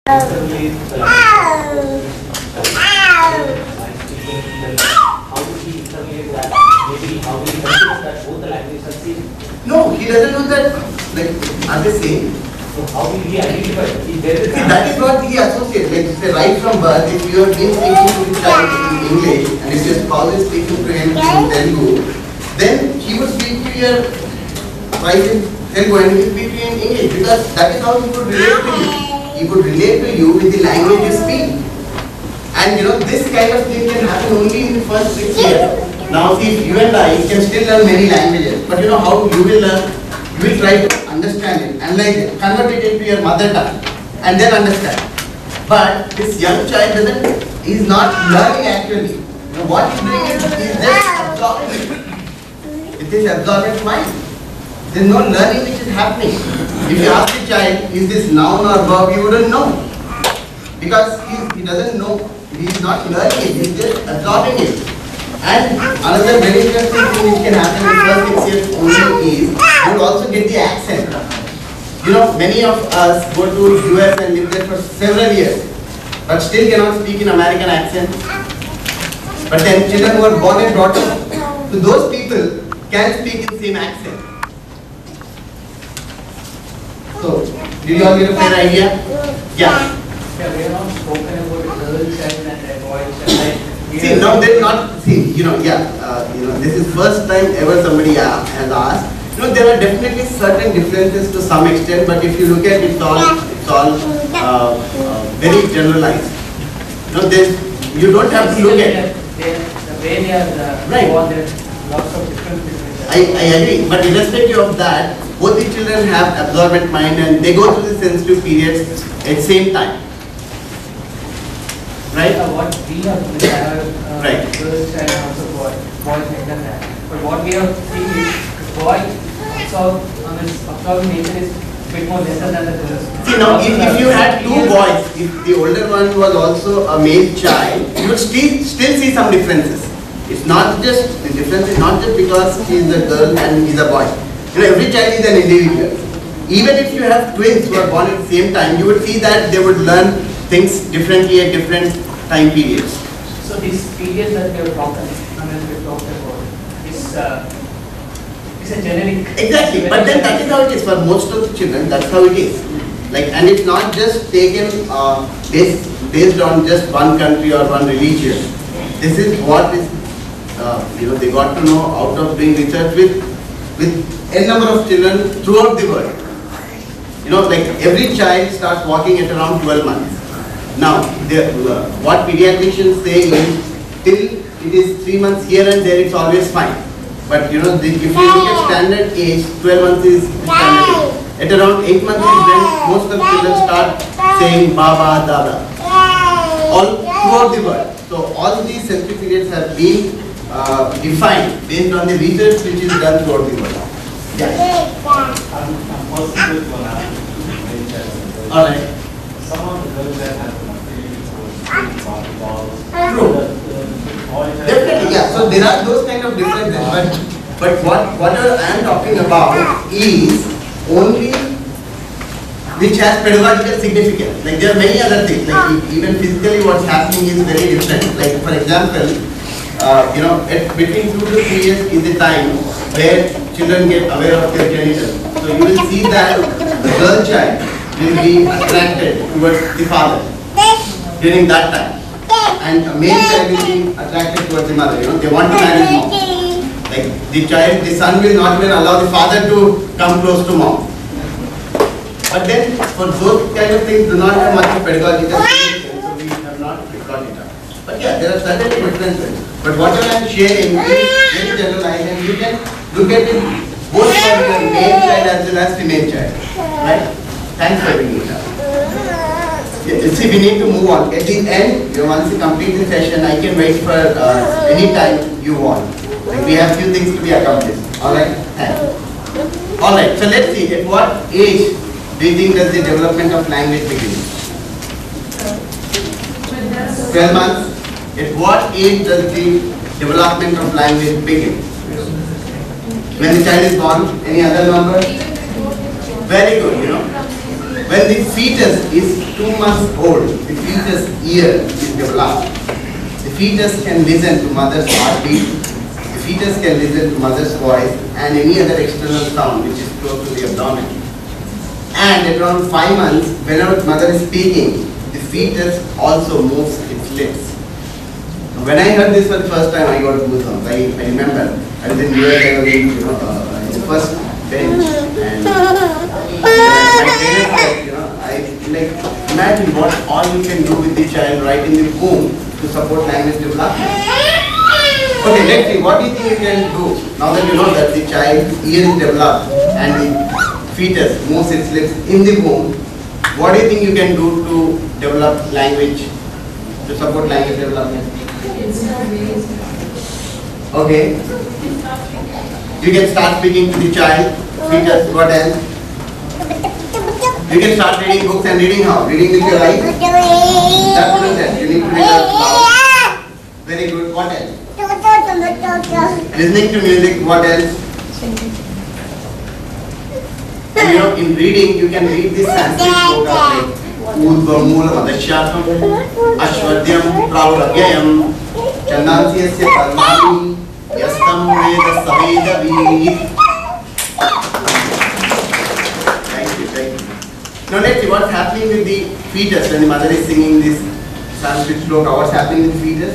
Certainly, how would he interpret that? Maybe how will he consider that both the languages are same? No, he doesn't know that. Like, are they same? So how will he identify? If there is That is what he associates. Like, say, right from birth, if you have been speaking to the child in English, and if you're always speaking to him in Telugu, then he would speak to your wife in Telugu and he will speak to you in English, because that is how he could relate to you. He could relate to you with the language you speak. And you know, this kind of thing can happen only in the first 6 years. Now see, you and I can still learn many languages, but you know how you will learn? You will try to understand it, analyze it, convert it into your mother tongue, and then understand. But this young child is not learning actually. You know, what he's doing is just absorbing it. It is absorbent mind. There is no learning which is happening. If you ask the child, is this noun or verb, you wouldn't know. Because he doesn't know. He is not learning it, he is just absorbing it. And another very interesting thing which can happen in the first 6 years only is, you will also get the accent. You know, many of us go to US and live there for several years, but still cannot speak in American accent. But then children who are born and brought up, so those people can speak in same accent. So, do you all get a fair idea? Yeah. Yeah, we are not spoken about girl child and boy child. See, now they're not, see, you know, this is first time ever somebody has asked. You know, there are definitely certain differences to some extent, but if you look at it, it's all very generalized. You know, you don't have to look at it. The way they are right. born, there's lots of differences. I agree, but irrespective of that, both the children have absorbent mind and they go through the sensitive periods at the same time. Right? What we have to have right. girls and also boys like that. But what we have seen is boy absorbing nature is a bit more lesser than the girls. See now, if you had two boys, if the older one was also a male child, you would still see some differences. It's not just, the difference is not just because he is a girl and he is a boy. You know, every child is an individual. Even if you have twins who are born at the same time, you would see that they would learn things differently at different time periods. So this period that we have talked about is a generic. Exactly, but then that is how it is for most of the children. That's how it is. Like, and it's not just taken based on just one country or one religion. This is what is they got to know out of doing research with n number of children throughout the world. You know, like every child starts walking at around 12 months. Now, what pediatricians say is, till it is 3 months here and there, it's always fine. But you know, if you look at standard age, 12 months is standard age. At around 8 months is when most of the children start saying Baba, Dada. All throughout the world. So all these sensory periods have been defined based on the research which is done throughout the world. Yeah. Alright. Some of the girls that have True. Definitely, yeah. So there are those kind of differences, but what I am talking about is only which has pedagogical significance. Like there are many other things. Like even physically, what's happening is very different. Like for example, at between 2 to 3 years is the time where children get aware of their genitals. So you will see that the girl child will be attracted towards the father during that time, and a male child will be attracted towards the mother. You know, they want to marry mom. Like the son will not even allow the father to come close to mom. But then, for those kind of things, do not have much of pedagogical significance, so we have not got it up. But yeah, there are certain differences. But whatever I am sharing is very generalized, and you can look at it both for the male child as well as female child. Right? Thanks for bringing it up. See, we need to move on. At the end, once you complete the session, I can wait for any time you want. Like we have few things to be accomplished. Alright? Thanks. Alright, so let's see, at what age do you think does the development of language begin? 12 months. At what age does the development of language begin? When the child is born. Any other number? Very good, When the fetus is 2 months old, the fetus ear is developed. The fetus can listen to mother's heartbeat. The fetus can listen to mother's voice and any other external sound which is close to the abdomen. And at around 5 months, whenever mother is speaking, the fetus also moves its lips. When I heard this for the first time, I got goosebumps. I remember I was in US, I was in the first bench, and my parents said, I imagine what all you can do with the child right in the womb to support language development. Okay, let's see. What do you think you can do now that you know that the child's ear is developed and the fetus moves its lips in the womb? What do you think you can do to develop language, to support language development? Okay. You can start speaking to the child, fetus, what else? You can start reading books and reading how? Reading with your eyes? That's what I said. You need to read out loud. Very good. What else? Listening to music, what else? And in reading, you can read this Sanskrit slokas like Udva Mula Madashyakam, Ashwadyam Pravragyayam, Chandansiyasya Parmani, Yastam Veda Savedavi. Thank you. Now let's see what's happening with the fetus when the mother is singing this Sanskrit sloka. What's happening with the fetus?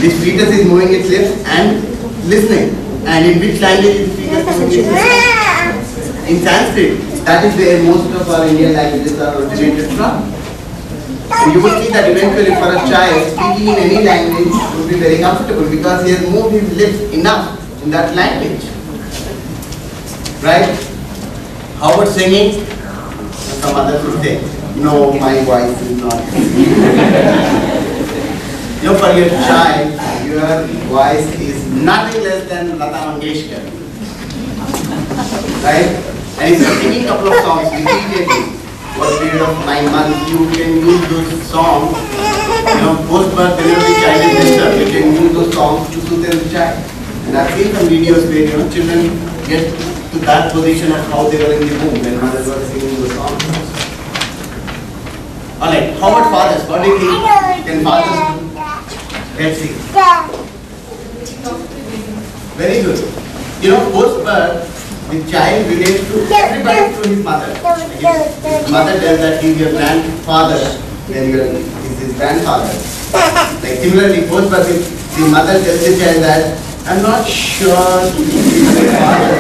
This fetus is moving its lips and listening. And in which language is the fetus moving its lips? In Sanskrit. That is where most of our Indian languages are originated from. And you will see that eventually for a child, speaking in any language would be very comfortable because he has moved his lips enough in that language. Right? How about singing? Some others would say, no, my voice is not. For your child, your voice is nothing less than Lata Mangeshkar. Right? And if you're singing a couple of songs repeatedly for a period of 9 months, you can use those songs, post-birth, whenever the child is disturbed, you can use those songs to soothe the child. And I've seen some videos where children get to that position of how they were in the womb when mothers were singing those songs. Alright, how about fathers? What do you think can fathers do? Let's see. Very good. Post-birth, the child relates to everybody through his mother. His mother tells that he is your grandfather, then he is his grandfather. Like similarly, post-birth, the mother tells the child that I'm not sure he is his father.